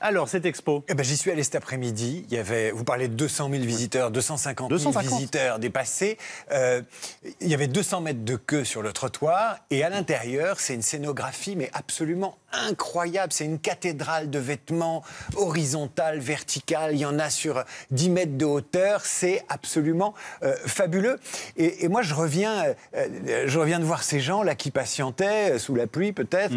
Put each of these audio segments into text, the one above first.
Alors, cette expo J'y suis allé cet après-midi. Vous parlez de 200 000 visiteurs, 250 000 visiteurs dépassés. Il y avait 200 mètres de queue sur le trottoir. Et à l'intérieur, c'est une scénographie, mais absolument incroyable. C'est une cathédrale de vêtements, horizontale, verticale. Il y en a sur 10 mètres de hauteur. C'est absolument fabuleux. Et moi, je reviens de voir ces gens là qui patientaient, sous la pluie peut-être.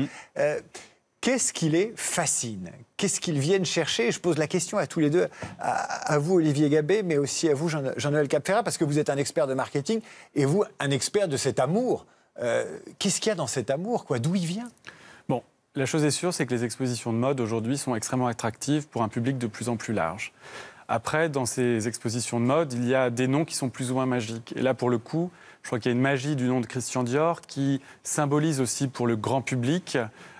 Qu'est-ce qui les fascine? Qu'est-ce qu'ils viennent chercher? Je pose la question à tous les deux, à vous Olivier Gabé, mais aussi à vous Jean-Noël Capferrat, parce que vous êtes un expert de marketing et vous un expert de cet amour. Qu'est-ce qu'il y a dans cet amour, quoi? D'où il vient? Bon, la chose est sûre, c'est que les expositions de mode aujourd'hui sont extrêmement attractives pour un public de plus en plus large. Après, dans ces expositions de mode, il y a des noms qui sont plus ou moins magiques. Et là, pour le coup, je crois qu'il y a une magie du nom de Christian Dior qui symbolise aussi pour le grand public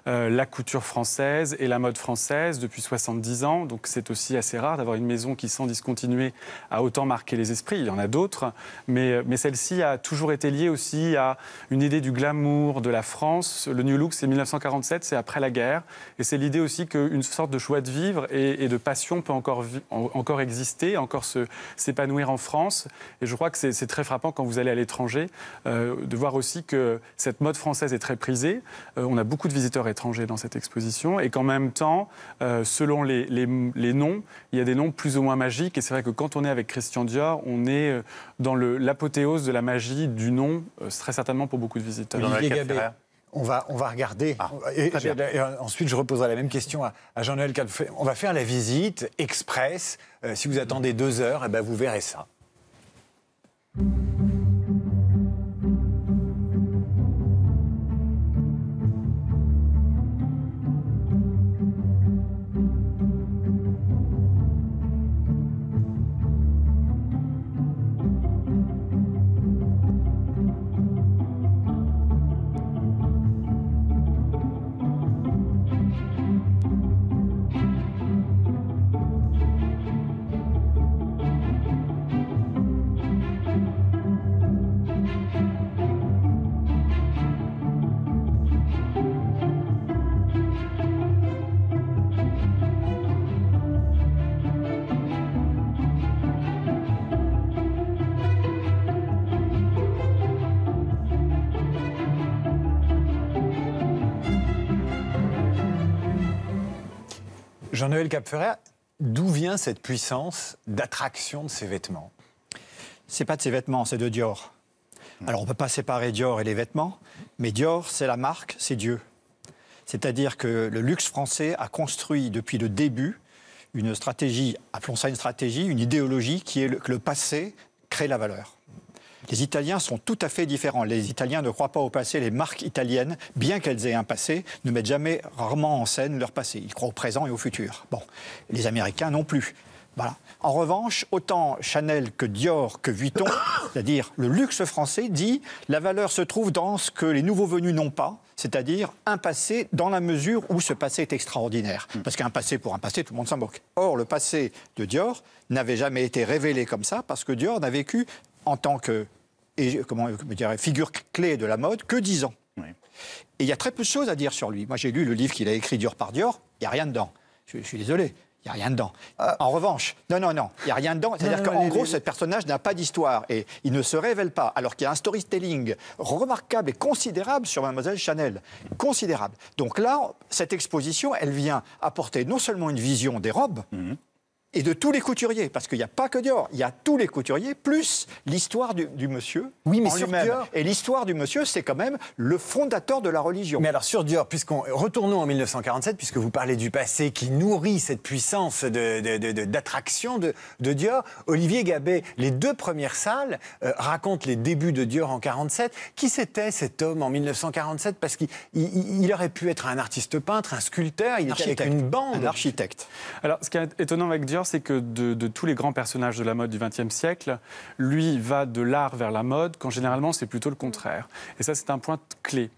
la couture française et la mode française depuis 70 ans. Donc c'est aussi assez rare d'avoir une maison qui, sans discontinuer, a autant marqué les esprits. Il y en a d'autres, mais celle-ci a toujours été liée aussi à une idée du glamour, de la France. Le New Look, c'est 1947, c'est après la guerre. Et c'est l'idée aussi qu'une sorte de joie de vivre et de passion peut encore exister, encore s'épanouir en France. Et je crois que c'est très frappant quand vous allez à l'étranger de voir aussi que cette mode française est très prisée. On a beaucoup de visiteurs étrangers dans cette exposition et qu'en même temps, selon les noms, il y a des noms plus ou moins magiques. Et c'est vrai que quand on est avec Christian Dior, on est dans l'apothéose de la magie du nom, très certainement pour beaucoup de visiteurs. On va regarder. Et ensuite, je reposerai la même question à Jean-Noël Capferrat. On va faire la visite express. Si vous attendez 2 heures, vous verrez ça. Jean-Noël Capferrat, d'où vient cette puissance d'attraction de ces vêtements? C'est pas de ces vêtements, c'est de Dior. Alors on ne peut pas séparer Dior et les vêtements, mais Dior, c'est la marque, c'est Dieu. C'est-à-dire que le luxe français a construit depuis le début une stratégie, appelons ça une stratégie, une idéologie qui est que le passé crée la valeur. Les Italiens sont tout à fait différents. Les Italiens ne croient pas au passé. Les marques italiennes, bien qu'elles aient un passé, ne mettent rarement en scène leur passé. Ils croient au présent et au futur. Bon, les Américains non plus. Voilà. En revanche, autant Chanel que Dior que Vuitton, c'est-à-dire le luxe français, dit la valeur se trouve dans ce que les nouveaux venus n'ont pas, c'est-à-dire un passé dans la mesure où ce passé est extraordinaire. Parce qu'un passé pour un passé, tout le monde s'en moque. Or, le passé de Dior n'avait jamais été révélé comme ça parce que Dior n'a vécu en tant que figure clé de la mode que 10 ans. Oui. Et il y a très peu de choses à dire sur lui. Moi, j'ai lu le livre qu'il a écrit Dior par Dior, il n'y a rien dedans. Je suis désolé. Il n'y a rien dedans. En revanche, non, il n'y a rien dedans. C'est-à-dire qu'en gros, ce personnage n'a pas d'histoire et il ne se révèle pas, alors qu'il y a un storytelling remarquable et considérable sur Mademoiselle Chanel. Considérable. Donc là, cette exposition, elle vient apporter non seulement une vision des robes, et de tous les couturiers, parce qu'il n'y a pas que Dior, il y a tous les couturiers, plus l'histoire du monsieur. Oui, mais sur Dior... Et l'histoire du monsieur, c'est quand même le fondateur de la religion. Mais alors sur Dior, retournons en 1947, puisque vous parlez du passé qui nourrit cette puissance d'attraction de Dior. Olivier Gabé, les 2 premières salles racontent les débuts de Dior en 1947. Qui c'était cet homme en 1947? Parce qu'il aurait pu être un artiste peintre, un sculpteur, il était avec une bande. Un architecte. Alors, ce qui est étonnant avec Dior, c'est que de tous les grands personnages de la mode du XXe siècle, lui va de l'art vers la mode, quand généralement c'est plutôt le contraire. Et ça, c'est un point clé.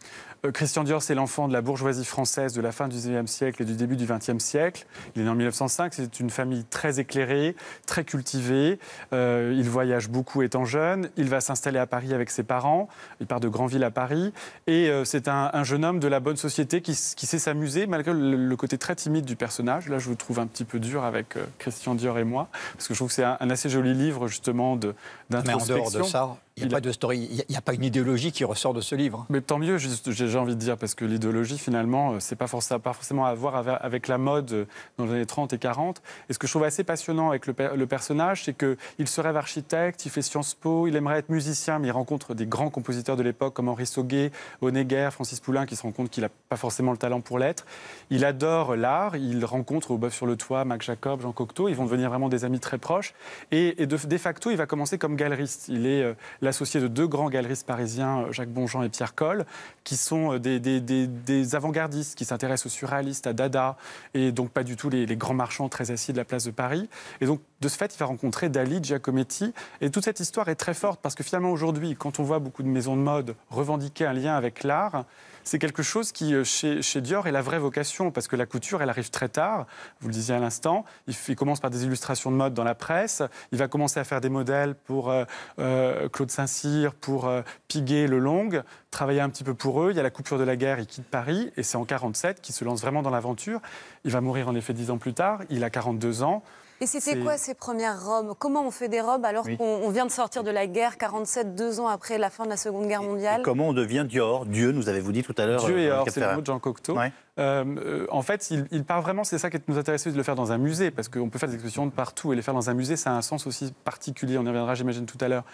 Christian Dior, c'est l'enfant de la bourgeoisie française de la fin du XIXe siècle et du début du XXe siècle. Il est né en 1905, c'est une famille très éclairée, très cultivée. Il voyage beaucoup étant jeune. Il va s'installer à Paris avec ses parents. Il part de Granville à Paris. Et c'est un jeune homme de la bonne société qui sait s'amuser, malgré le côté très timide du personnage. Là, je vous trouve un petit peu dur avec Christian Dior et moi, parce que je trouve que c'est un assez joli livre, justement, d'introspection. Mais en dehors de ça, il n'y a pas de story, il n'y a pas une idéologie qui ressort de ce livre. Mais tant mieux, j'ai envie de dire, parce que l'idéologie, finalement, c'est pas forcément à voir avec la mode dans les années 30 et 40. Et ce que je trouve assez passionnant avec le personnage, c'est qu'il se rêve architecte, il fait Sciences Po, il aimerait être musicien, mais il rencontre des grands compositeurs de l'époque comme Henri Sauguet, Honegger, Francis Poulenc, qui se rend compte qu'il n'a pas forcément le talent pour l'être. Il adore l'art, il rencontre au Bœuf sur le Toit Mac Jacob, Jean Cocteau, ils vont devenir vraiment des amis très proches. Et de facto, il va commencer comme galeriste. Il est l'associé de deux grands galeristes parisiens, Jacques Bonjean et Pierre Coll, qui sont des avant-gardistes, qui s'intéressent aux surréalistes, à Dada, et donc pas du tout les grands marchands très assis de la place de Paris. Et donc, de ce fait, il va rencontrer Dali, Giacometti. Et toute cette histoire est très forte, parce que finalement, aujourd'hui, quand on voit beaucoup de maisons de mode revendiquer un lien avec l'art, c'est quelque chose qui, chez Dior, est la vraie vocation, parce que la couture, elle arrive très tard. Vous le disiez à l'instant, il commence par des illustrations de mode dans la presse, il va commencer à faire des modèles pour Claude Saint-Cyr, pour Piguet, Lelong, travailler un petit peu pour eux. Il y a la coupure de la guerre, il quitte Paris, et c'est en 1947 qu'il se lance vraiment dans l'aventure. Il va mourir en effet 10 ans plus tard, il a 42 ans. Et c'était quoi ces premières robes? Comment on fait des robes alors qu'on vient de sortir de la guerre, 47, 2 ans après la fin de la Seconde Guerre mondiale? Et comment on devient Dior? Dieu, nous avez-vous dit tout à l'heure. Dieu et or, c'est le mot de Jean Cocteau. Ouais. En fait, il part vraiment, c'est ça qui nous intéressait de le faire dans un musée, parce qu'on peut faire des expositions de partout, et les faire dans un musée, ça a un sens aussi particulier, on y reviendra j'imagine tout à l'heure.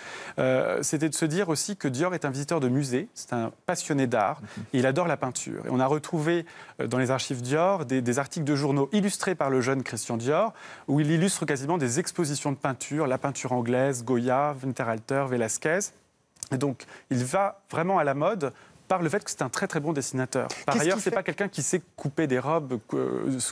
C'était de se dire aussi que Dior est un visiteur de musée, c'est un passionné d'art, et il adore la peinture. Et on a retrouvé dans les archives Dior des articles de journaux illustrés par le jeune Christian Dior, où il illustre quasiment des expositions de peinture, la peinture anglaise, Goya, Winterhalter, Velázquez. Et donc, il va vraiment à la mode par le fait que c'est un très très bon dessinateur. Par ailleurs, c'est pas quelqu'un qui sait couper des robes,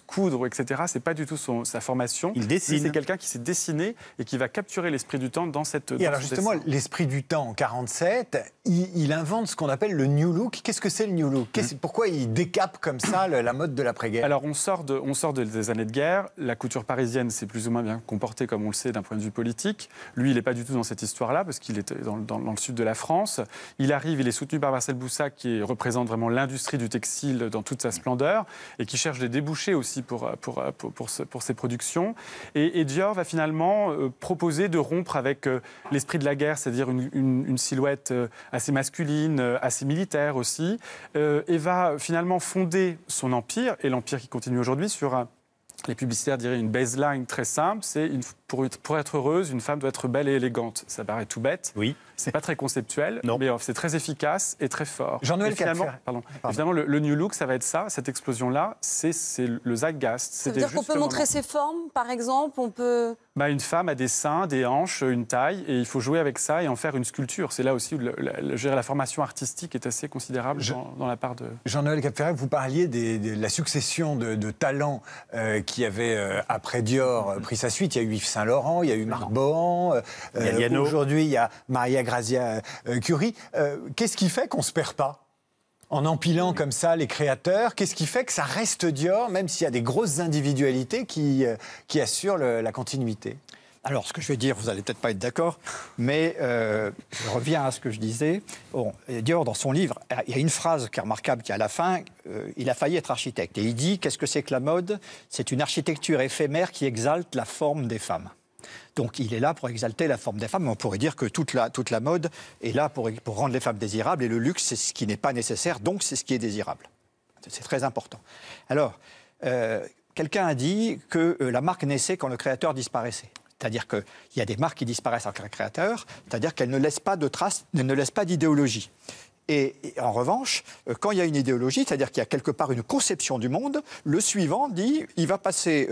coudre, etc. C'est pas du tout sa formation. Il dessine. C'est quelqu'un qui sait dessiner et qui va capturer l'esprit du temps dans cette. Et alors justement, l'esprit du temps en 47, il invente ce qu'on appelle le New Look. Qu'est-ce que c'est le New Look? Pourquoi il décape comme ça la mode de l'après-guerre? Alors on sort des années de guerre. La couture parisienne s'est plus ou moins bien comportée, comme on le sait, d'un point de vue politique. Lui, il n'est pas du tout dans cette histoire-là parce qu'il est dans le sud de la France. Il arrive, il est soutenu par Marcel Boussac, qui représente vraiment l'industrie du textile dans toute sa splendeur et qui cherche des débouchés aussi pour ses productions. Et Dior va finalement proposer de rompre avec l'esprit de la guerre, c'est-à-dire une silhouette assez masculine, assez militaire aussi, et va finalement fonder son empire, et l'empire qui continue aujourd'hui sur les publicitaires diraient une baseline très simple, c'est pour être heureuse, une femme doit être belle et élégante. Ça paraît tout bête. Oui. C'est pas très conceptuel, non. Mais c'est très efficace et très fort. Jean-Noël finalement, finalement, le New Look, ça va être ça, cette explosion-là, c'est le zeitgeist. Ça veut dire qu'on peut montrer ses formes, par exemple, on peut... Une femme a des seins, des hanches, une taille, et il faut jouer avec ça et en faire une sculpture. C'est là aussi où la formation artistique est assez considérable dans la part de... Jean-Noël Cap-Ferret, vous parliez de la succession de talents qui avaient, après Dior, pris sa suite. Il y a eu Yves Saint-Laurent, il y a eu Marc Bohan, aujourd'hui il y a Maria Grazia Curie. Qu'est-ce qui fait qu'on ne se perd pas en empilant comme ça les créateurs? Qu'est-ce qui fait que ça reste Dior, même s'il y a des grosses individualités qui assurent la continuité? Alors, ce que je vais dire, vous n'allez peut-être pas être d'accord, mais je reviens à ce que je disais. Bon, Dior, dans son livre, il y a une phrase qui est remarquable, qui à la fin, il a failli être architecte. Et il dit, qu'est-ce que c'est que la mode? C'est une architecture éphémère qui exalte la forme des femmes. Donc il est là pour exalter la forme des femmes, mais on pourrait dire que toute la mode est là pour rendre les femmes désirables, et le luxe, c'est ce qui n'est pas nécessaire, donc c'est ce qui est désirable. C'est très important. Alors, quelqu'un a dit que la marque naissait quand le créateur disparaissait. C'est-à-dire qu'il y a des marques qui disparaissent avec un créateur, c'est-à-dire qu'elles ne laissent pas de traces, ne laissent pas d'idéologie. Et en revanche, quand il y a une idéologie, c'est-à-dire qu'il y a quelque part une conception du monde, le suivant dit, il va passer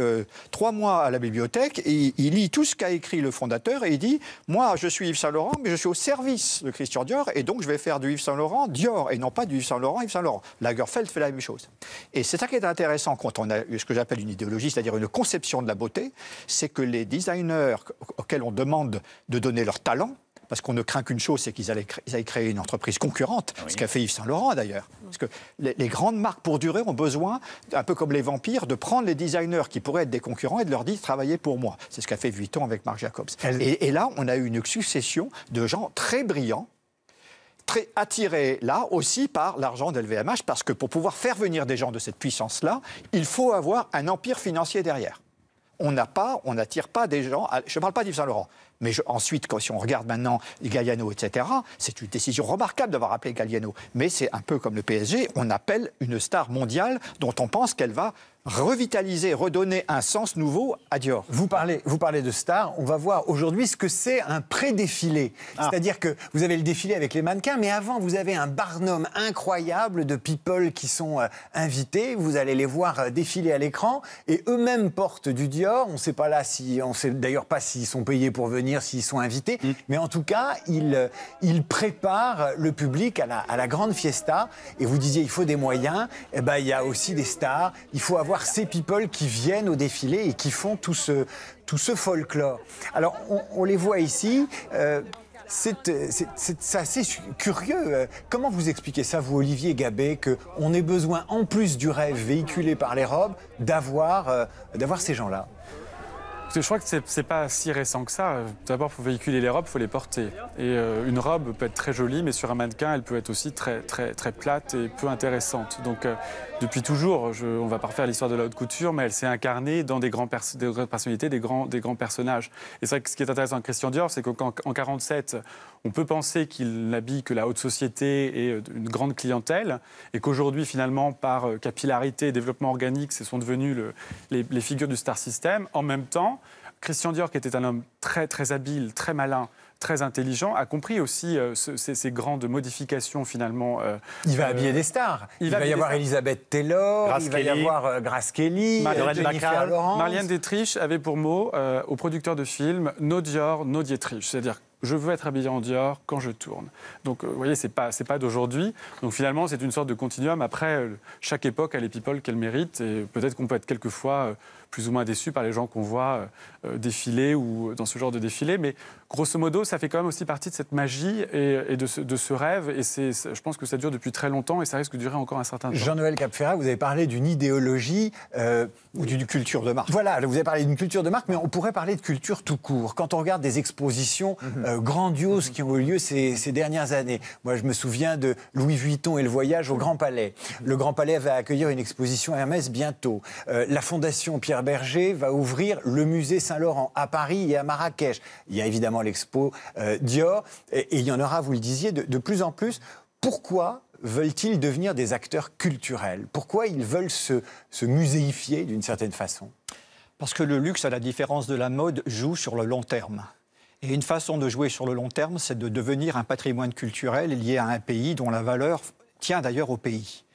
3 mois à la bibliothèque et il lit tout ce qu'a écrit le fondateur et il dit, moi je suis Yves Saint-Laurent, mais je suis au service de Christian Dior et donc je vais faire du Yves Saint-Laurent Dior et non pas du Yves Saint-Laurent Yves Saint-Laurent. Lagerfeld fait la même chose. Et c'est ça qui est intéressant quand on a ce que j'appelle une idéologie, c'est-à-dire une conception de la beauté, c'est que les designers auxquels on demande de donner leur talent, parce qu'on ne craint qu'une chose, c'est qu'ils allaient créer une entreprise concurrente, ce qu'a fait Yves Saint Laurent d'ailleurs. Parce que les grandes marques, pour durer, ont besoin, un peu comme les vampires, de prendre les designers qui pourraient être des concurrents et de leur dire « travaillez pour moi ». C'est ce qu'a fait Vuitton avec Marc Jacobs. Et là, on a eu une succession de gens très brillants, très attirés là aussi par l'argent d'LVMH, parce que pour pouvoir faire venir des gens de cette puissance-là, il faut avoir un empire financier derrière. On n'attire pas des gens... Je ne parle pas d'Yves Saint Laurent, mais ensuite, si on regarde maintenant Galliano, etc., c'est une décision remarquable d'avoir appelé Galliano. Mais c'est un peu comme le PSG, on appelle une star mondiale dont on pense qu'elle va revitaliser, redonner un sens nouveau à Dior. Vous parlez de stars, on va voir aujourd'hui ce que c'est un pré-défilé. C'est-à-dire que vous avez le défilé avec les mannequins, mais avant, vous avez un barnum incroyable de people qui sont invités. Vous allez les voir défiler à l'écran et eux-mêmes portent du Dior. On ne sait d'ailleurs pas s'ils sont payés pour venir, s'ils sont invités, mais en tout cas, ils préparent le public à la grande fiesta. Et vous disiez, il faut des moyens. Eh ben, il y a aussi des stars. Il faut avoir ces people qui viennent au défilé et qui font tout ce folklore. Alors, on les voit ici. C'est assez curieux. Comment vous expliquez ça, vous, Olivier Gabet, qu'on ait besoin, en plus du rêve véhiculé par les robes, d'avoir ces gens-là? Je crois que c'est pas si récent que ça. D'abord, pour véhiculer les robes, il faut les porter. Et une robe peut être très jolie, mais sur un mannequin, elle peut être aussi très, très, très plate et peu intéressante. Donc, depuis toujours, on va pas refaire l'histoire de la haute couture, mais elle s'est incarnée dans des grandes personnalités, des grands personnages. Et c'est vrai que ce qui est intéressant avec Christian Dior, c'est qu'en 1947, on peut penser qu'il n'habille que la haute société et une grande clientèle, et qu'aujourd'hui, finalement, par capillarité et développement organique, ce sont devenus les figures du star system. En même temps, Christian Dior, qui était un homme très, très habile, très malin, très intelligent, a compris aussi ces grandes modifications finalement. Il va habiller des stars. Il va y avoir Elisabeth Taylor, il va y avoir Grace Kelly, Jennifer Lawrence. Marlène Dietrich avait pour mot aux producteurs de films « No Dior, no Dietrich », c'est-à-dire je veux être habillé en Dior quand je tourne. Donc, vous voyez, c'est pas d'aujourd'hui. Donc, finalement, c'est une sorte de continuum. Après, chaque époque a les people qu'elle mérite. Et peut-être qu'on peut être quelquefois plus ou moins déçu par les gens qu'on voit défiler ou dans ce genre de défilé. Mais grosso modo, ça fait quand même aussi partie de cette magie et de ce rêve. Et je pense que ça dure depuis très longtemps et ça risque de durer encore un certain temps. Jean-Noël Capferrat, vous avez parlé d'une idéologie... ou d'une culture de marque. Voilà, vous avez parlé d'une culture de marque, mais on pourrait parler de culture tout court. Quand on regarde des expositions grandioses qui ont eu lieu ces dernières années, moi je me souviens de Louis Vuitton et le voyage au Grand Palais. Le Grand Palais va accueillir une exposition Hermès bientôt. La Fondation Pierre Berger va ouvrir le musée Saint-Laurent à Paris et à Marrakech. Il y a évidemment l'expo Dior, et il y en aura, vous le disiez, de plus en plus. Pourquoi veulent-ils devenir des acteurs culturels? Pourquoi ils veulent se muséifier d'une certaine façon? Parce que le luxe, à la différence de la mode, joue sur le long terme. Et une façon de jouer sur le long terme, c'est de devenir un patrimoine culturel lié à un pays dont la valeur tient d'ailleurs au pays.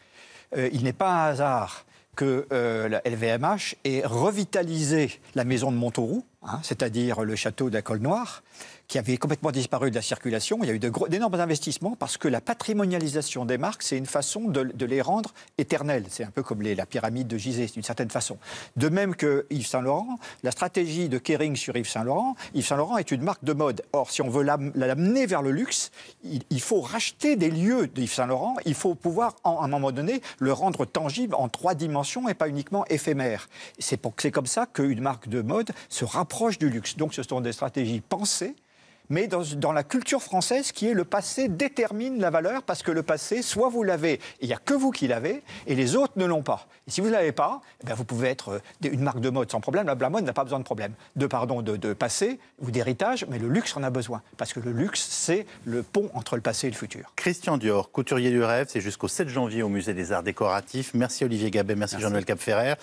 Il n'est pas un hasard que la LVMH ait revitalisé la maison de Montauroux, c'est-à-dire le château de la Colle-Noire, qui avait complètement disparu de la circulation. Il y a eu d'énormes investissements parce que la patrimonialisation des marques, c'est une façon de les rendre éternelles. C'est un peu comme la pyramide de Gizeh, d'une certaine façon. De même que Yves Saint Laurent, la stratégie de Kering sur Yves Saint Laurent est une marque de mode. Or, si on veut l'amener vers le luxe, il faut racheter des lieux de Yves Saint Laurent. Il faut pouvoir, à un moment donné, le rendre tangible en 3 dimensions et pas uniquement éphémère. C'est comme ça qu'une marque de mode se rapproche du luxe. Donc, ce sont des stratégies pensées, mais dans la culture française, qui est le passé détermine la valeur, parce que le passé, soit vous l'avez, et il n'y a que vous qui l'avez, et les autres ne l'ont pas. Et si vous ne l'avez pas, vous pouvez être une marque de mode sans problème. La mode n'a pas besoin de problème, de passé ou d'héritage, mais le luxe en a besoin, parce que le luxe, c'est le pont entre le passé et le futur. Christian Dior, couturier du rêve, c'est jusqu'au 7 janvier au Musée des Arts Décoratifs. Merci Olivier Gabet, merci Jean-Noël Capferrer.